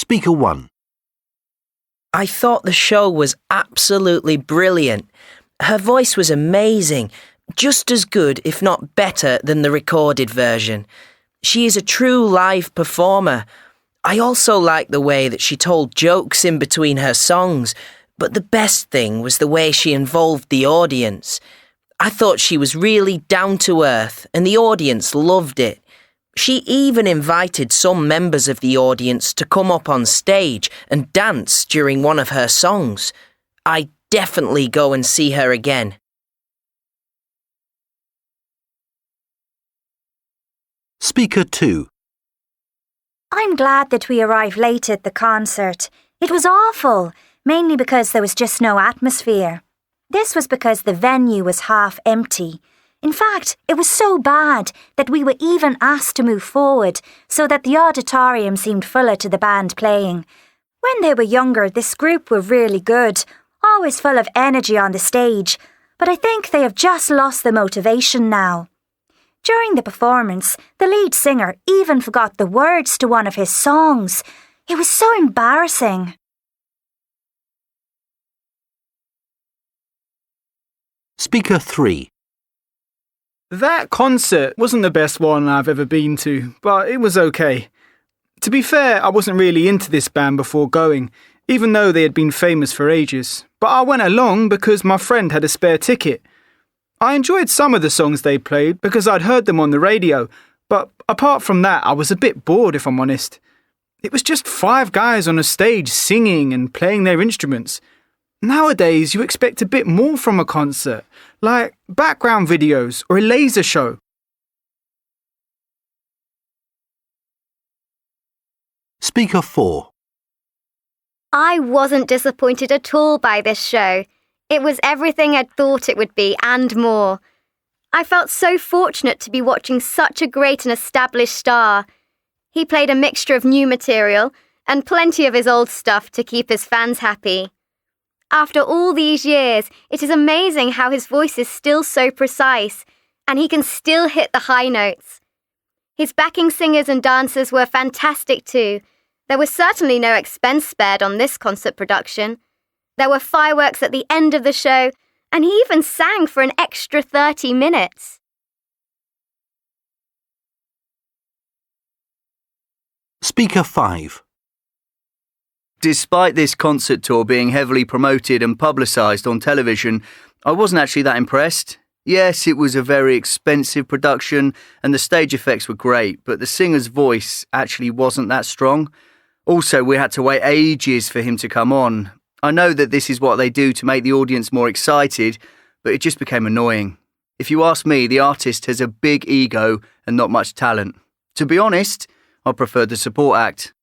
Speaker 1. I thought the show was absolutely brilliant. Her voice was amazing, just as good, if not better, than the recorded version. She is a true live performer. I also liked the way that she told jokes in between her songs, but the best thing was the way she involved the audience. I thought she was really down to earth, and the audience loved it. She even invited some members of the audience to come up on stage and dance during one of her songs. I'd definitely go and see her again. Speaker 2. I'm glad that we arrived late at the concert. It was awful, mainly because there was just no atmosphere. This was because the venue was half empty. In fact, it was so bad that we were even asked to move forward so that the auditorium seemed fuller to the band playing. When they were younger, this group were really good, always full of energy on the stage, but I think they have just lost the motivation now. During the performance, the lead singer even forgot the words to one of his songs. It was so embarrassing. Speaker 3. That concert wasn't the best one I've ever been to, but it was okay. To be fair, I wasn't really into this band before going, even though they had been famous for ages. But I went along because my friend had a spare ticket. I enjoyed some of the songs they played because I'd heard them on the radio, but apart from that, I was a bit bored, if I'm honest. It was just 5 guys on a stage singing and playing their instruments. Nowadays, you expect a bit more from a concert, like background videos or a laser show. Speaker 4. I wasn't disappointed at all by this show. It was everything I'd thought it would be and more. I felt so fortunate to be watching such a great and established star. He played a mixture of new material and plenty of his old stuff to keep his fans happy. After all these years, it is amazing how his voice is still so precise, and he can still hit the high notes. His backing singers and dancers were fantastic too. There was certainly no expense spared on this concert production. There were fireworks at the end of the show, and he even sang for an extra 30 minutes. Speaker 5. Despite this concert tour being heavily promoted and publicised on television, I wasn't actually that impressed. Yes, it was a very expensive production and the stage effects were great, but the singer's voice actually wasn't that strong. Also, we had to wait ages for him to come on. I know that this is what they do to make the audience more excited, but it just became annoying. If you ask me, the artist has a big ego and not much talent. To be honest, I preferred the support act.